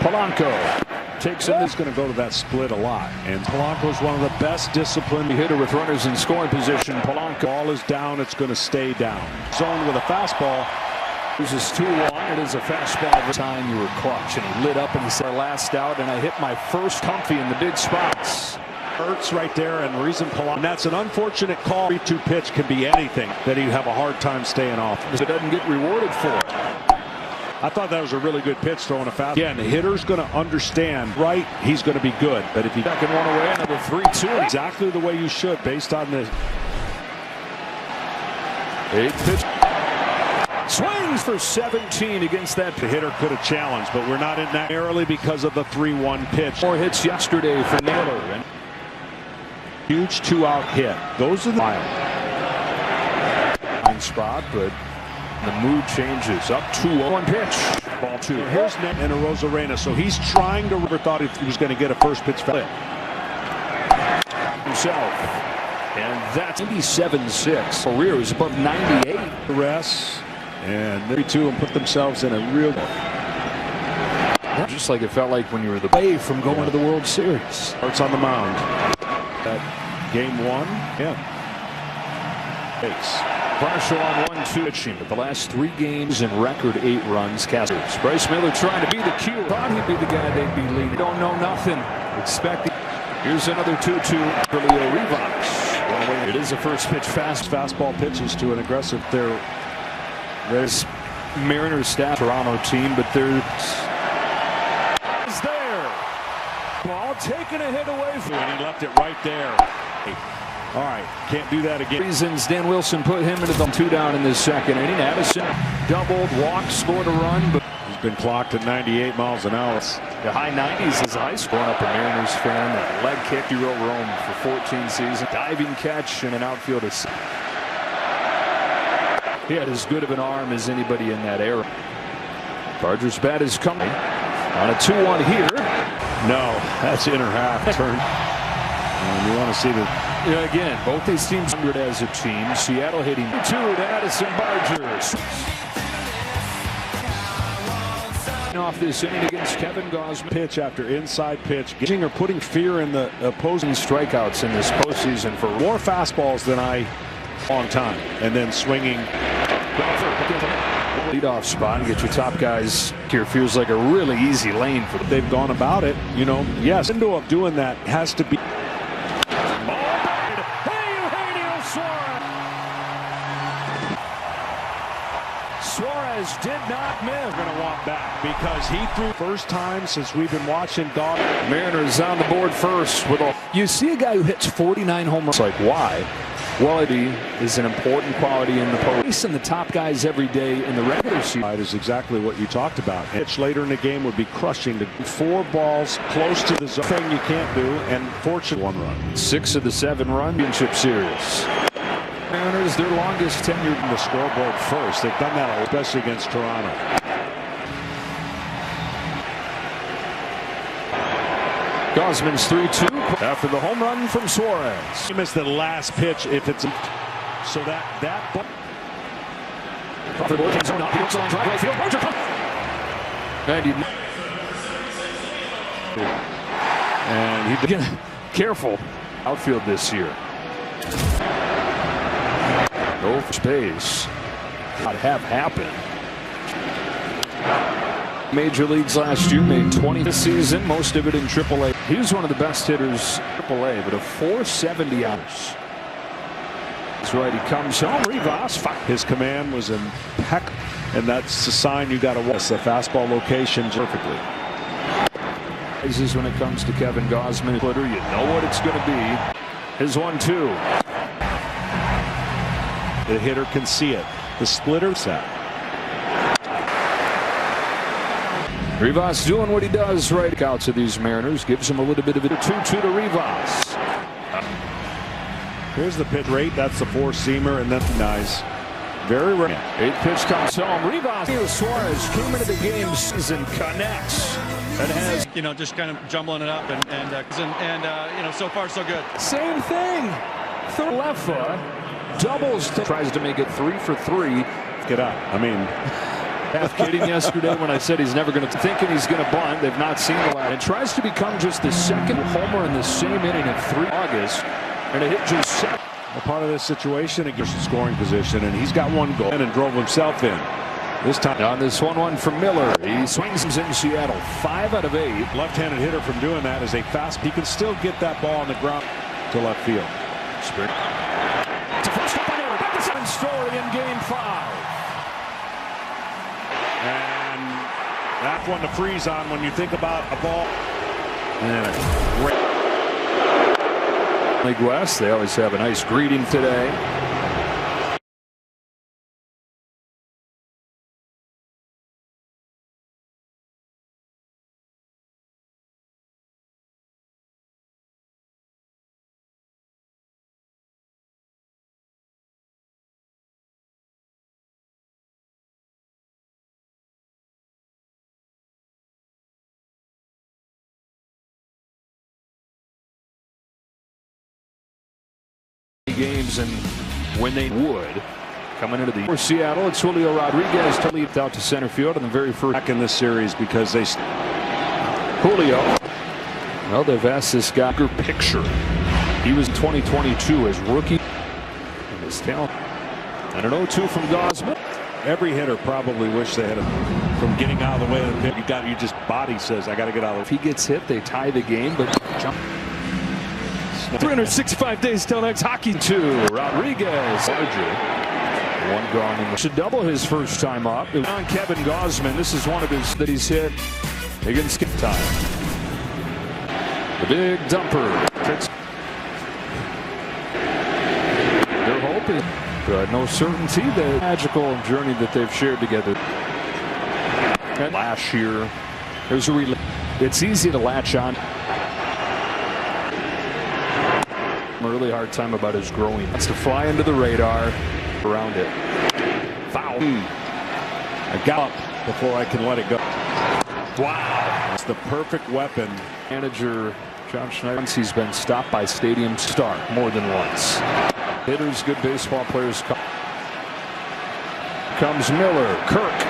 Polanco takes it. He's going to go to that split a lot. And Polanco's one of the best disciplined hitter with runners in scoring position. Polanco. Ball is down. It's going to stay down. Zone with a fastball. This is 2-1. It is a fastball. Every time you were clutch, and he lit up and he said, "Last out," and I hit my first comfy in the big spots. Hurts right there, and the reason Polanco. And that's an unfortunate call. 3-2 pitch can be anything that you have a hard time staying off. It doesn't get rewarded for it. I thought that was a really good pitch throwing a fastball. Again, the hitter's going to understand, right? He's going to be good. But if you second one away, another 3-2. Exactly the way you should, based on the 8th pitch. Swings for 17 against that. The hitter could have challenged, but we're not in that narrowly because of the 3-1 pitch. 4 hits yesterday for Naylor. Huge 2-out hit. Those are the spot, but the mood changes. Up 2-1 pitch. Ball 2. Here's Net and a Rosarena. So he's trying to. Thought he was going to get a first pitch flip himself. And that's 97-6. Career is above 98. The rest. And 3-2 and put themselves in a real. Just like it felt like when you were away from going to the World Series. Starts on the mound. Game 1. Yeah. Base. Partial on 1-2 pitching, but the last 3 games in record 8 runs. Casters. Bryce Miller trying to be the cue. Thought he'd be the guy they'd be leading. Don't know nothing. Expecting. Here's another 2-2 for Leo Rivas. Well, it is a first pitch fastball pitches to an aggressive. There's Mariners staff, Toronto team, but there's there. Ball taking a hit away from, and he left it right there. All right, can't do that again. Reasons Dan Wilson put him into the 2 down in this second inning. Addison doubled, walked, scored a run, but he's been clocked at 98 miles an hour. The high 90s is high score. Up a Mariners fan. A leg kick, he wrote Rome for 14 seasons. Diving catch and an outfield assist. He had as good of an arm as anybody in that era. Barger's bat is coming on a 2-1 here. No, that's inner half turn. And you want to see the. Yeah, again, both these teams 100 as a team. Seattle hitting 2 to Addison Barger. Off this inning against Kevin Gausman. Pitch after inside pitch. Getting or putting fear in the opposing. Strikeouts in this postseason for more fastballs than long time, and then swinging. Leadoff spot and get your top guys here. Feels like a really easy lane for them. They've gone about it, you know. Yes, window of doing that has to be. Suarez did not miss. We're going to want back because he threw first time since we've been watching God. Mariners on the board first with a. You see a guy who hits 49 home runs. Like why? Quality is an important quality in the post. Facing the top guys every day in the regular season is exactly what you talked about. Pitch later in the game would be crushing. 4 balls close to the zone. Thing you can't do, and fortunately 1 run. 6 of the 7 run championship series. Mariners their longest tenure in the scoreboard first. They've done that especially against Toronto. Gausman's 3-2 after the home run from Suarez. He missed the last pitch if it's so that and he did careful outfield this year. No space. Not have happened. Major leagues last year, made 20 this season, most of it in AAA. He was one of the best hitters in AAA, but a 470 hours. That's right, he comes home. Rivas. His command was impeccable, and that's the sign you got to watch the fastball location perfectly. This is when it comes to Kevin Gausman. You know what it's going to be. His 1-2. The hitter can see it. The splitter set. Rivas doing what he does right out to these Mariners. Gives him a little bit of a 2-2 to Rivas. Here's the pitch rate. That's the 4-seamer, and then nice. Very rare. 8th pitch comes home. Rivas. Suarez came into the game season, connects. And has, you know, just kind of jumbling it up and you know, so far so good. Same thing. Third left foot. Doubles. Tries to make it 3 for 3. Get up. I mean, Half kidding yesterday when I said he's never going to, thinking he's going to bunt. They've not seen the last. And tries to become just the second homer in the same inning in August. And it hit just second. A part of this situation against the scoring position, and he's got one goal and drove himself in. This time on this 1-1 from Miller. He swings in Seattle. 5 out of 8. Left-handed hitter from doing that is a fast. He can still get that ball on the ground to left field. Spring. To first up and over. Back to second story in game 5. And that's one to freeze on when you think about a ball. And a great League West. They always have a nice greeting today. Games, and when they would coming into the for Seattle, it's Julio Rodriguez to lead out to center field in the very first back in this series because they Julio. Well, they've asked this guy picture. He was 2022 as rookie. And his talent. And an 0-2 from Gosman. Every hitter probably wish they had him from getting out of the way of the pitch. You just body says I got to get out of the. If he gets hit, they tie the game, but jump. 365 days till next hockey. 2 Rodriguez. One gone and should double his first time up. On Kevin Gosman. This is one of his that he's hit against skip time. The big dumper. Their hope is no certainty. The magical journey that they've shared together. And last year, there's a relay. It's easy to latch on. A really hard time about his growing. That's to fly into the radar around it. Foul. I got up before I can let it go. Wow. It's the perfect weapon. Manager John Schneider. He's been stopped by stadium star more than once. Hitters, good baseball players. Comes Miller. Kirk.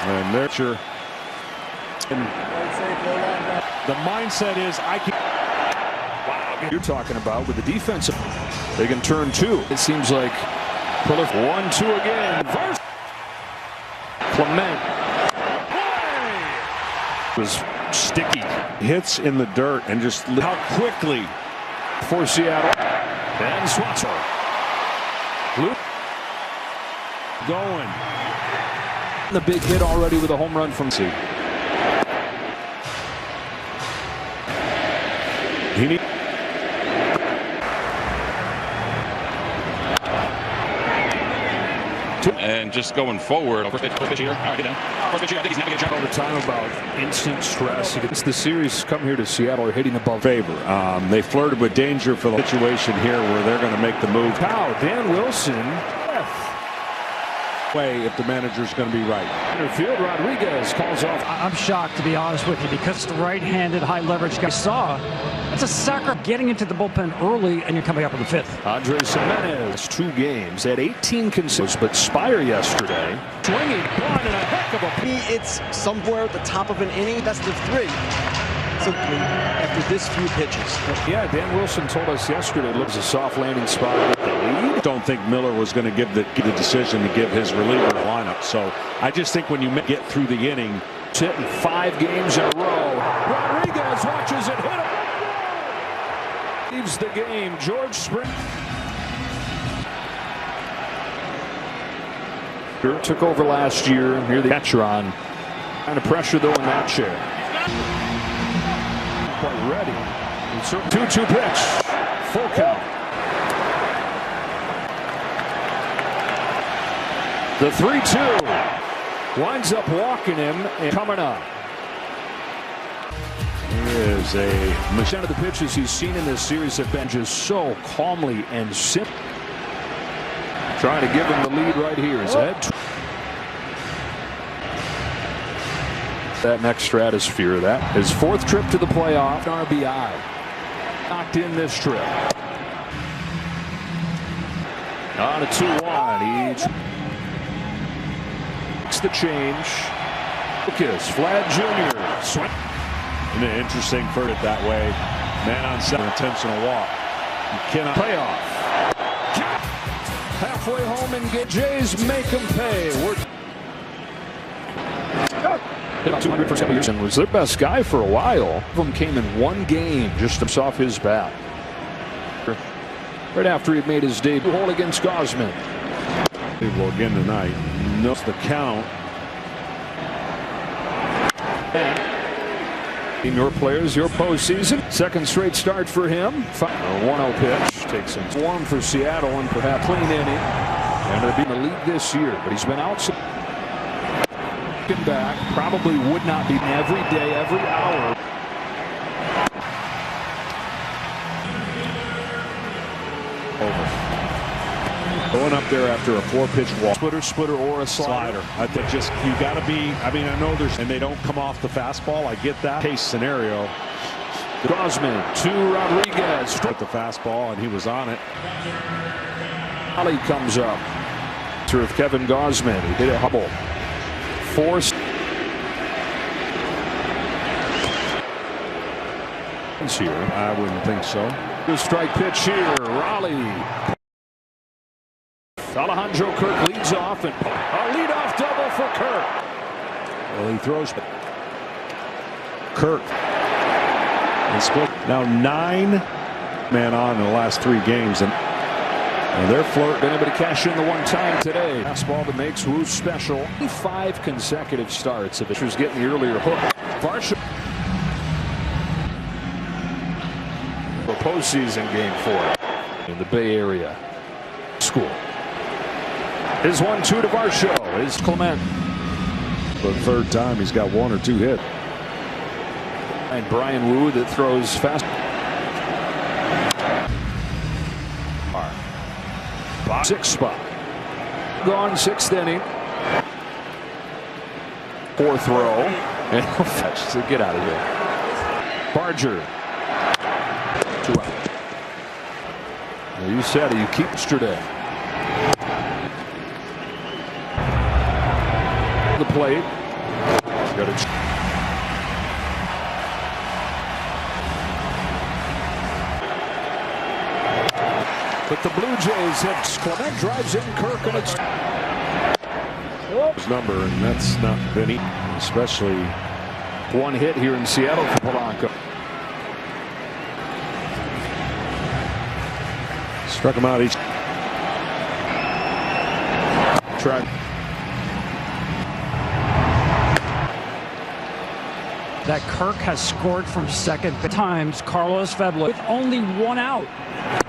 And nurture. The mindset is I can. You're talking about with the defensive. They can turn 2. It seems like 1-2 again. First. Clement was sticky. Hits in the dirt and just how quickly for Seattle. And Swatzer. Going. The big hit already with a home run from C. He needs. And just going forward. All the time about instant stress. It's the series come here to Seattle are hitting above favor. They flirted with danger for the situation here where they're going to make the move. Now Dan Wilson. Way if the manager's going to be right. Field Rodriguez calls off. I'm shocked, to be honest with you, because the right-handed high leverage guy saw. It's a sucker getting into the bullpen early, and you're coming up in the 5th. Andres Jimenez, 2 games, had 18 consistents, but Spire yesterday. Swinging, one, and a heck of a. It's somewhere at the top of an inning. That's the 3. Simply after this few pitches. Yeah, Dan Wilson told us yesterday it looks a soft landing spot with the lead. Don't think Miller was going to give the decision to give his reliever the lineup. So I just think when you get through the inning, hitting 5 games in a row. Rodriguez watches it hit him. Leaves the game. George Spring. Took over last year. Here the catcher on. Kind of pressure though in that chair. Quite ready. 2-2 pitch. Full count. The 3-2 winds up walking him and coming up. There is a percent of the pitches he's seen in this series have been just so calmly and simple. Trying to give him the lead right here. His head. That next stratosphere. That his 4th trip to the playoff. RBI. Knocked in this trip. On a 2-1. the change. Lucas, Vlad Jr. Swing. And interesting for it that way. Man on center, intentional walk. You cannot play off. Halfway home and get Jays make them pay. Hit about 200 for 7 years and was their best guy for a while. One of them came in one game just off his bat. Right after he made his debut hole against Gausman. Well, again tonight. Knows the count. And your players, your postseason. Second straight start for him. A 1-0 pitch takes him warm for Seattle and perhaps clean inning. And it'll be in the league this year, but he's been outside. Back probably would not be every day, every hour. Over. Going up there after a 4-pitch walk. Splitter, or a slider. I think just you got to be. I mean, I know there's and they don't come off the fastball. I get that case scenario. Gausman to Rodriguez. With the fastball, and he was on it. Ali comes up. With Kevin Gausman, he hit a hubble. Forced here. I wouldn't think so. The strike pitch here. Raleigh. Alejandro Kirk leads off and a leadoff double for Kirk. Well, he throws Kirk and split. Now 9 man on in the last 3 games, and they're flirting. Been able to cash in the one time today. Fastball that makes Wu special. 5 consecutive starts. The pitcher's getting the earlier hook. Varsho. For postseason game 4 in the Bay Area. School. His 1-2 to Varsho is Clement. For the 3rd time, he's got 1 or 2 hit. And Brian Wu that throws fast. 6th spot. Gone 6th inning. 4th row. And he'll fetch to get out of here. Barger. 2 out. Well, you said it. You keep yesterday. The plate. Got it. But the Blue Jays have Clement drives in Kirk and it's his number, and that's not Vinny, especially 1 hit here in Seattle for Polanco. Struck him out each track. That Kirk has scored from second times. Carlos Febler with only 1 out.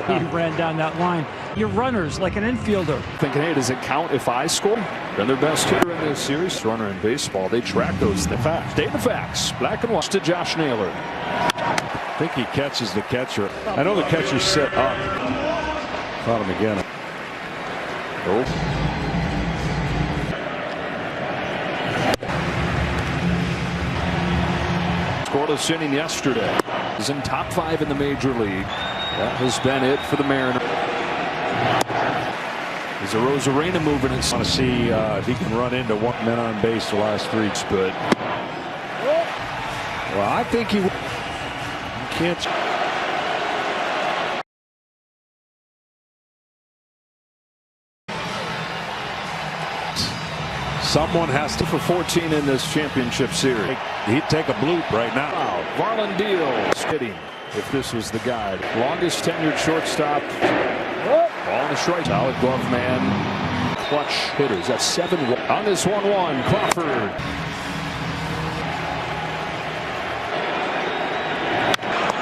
He ran down that line. Your runners like an infielder. Thinking, hey, does it count if I score? Been their best hitter in this series. Runner in baseball. They track those the facts. Data facts. Black and white to Josh Naylor. I think he catches the catcher. I know the catcher's set up. Caught him again. Oh. Scoreless inning yesterday. He's in top 5 in the major league. That has been it for the Mariners. Is a Rosarena moving? I want to see if he can run into 1 man on base the last 3. But well, I think he can't. Someone has to for 14 in this championship series. He'd take a bloop right now. Wow, Varland Deals hitting. If this was the guide, longest tenured shortstop. Ball in the strike. Solid glove man. Clutch hitters. That's 7 on this 1-1. Crawford.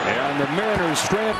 And the Mariners strand.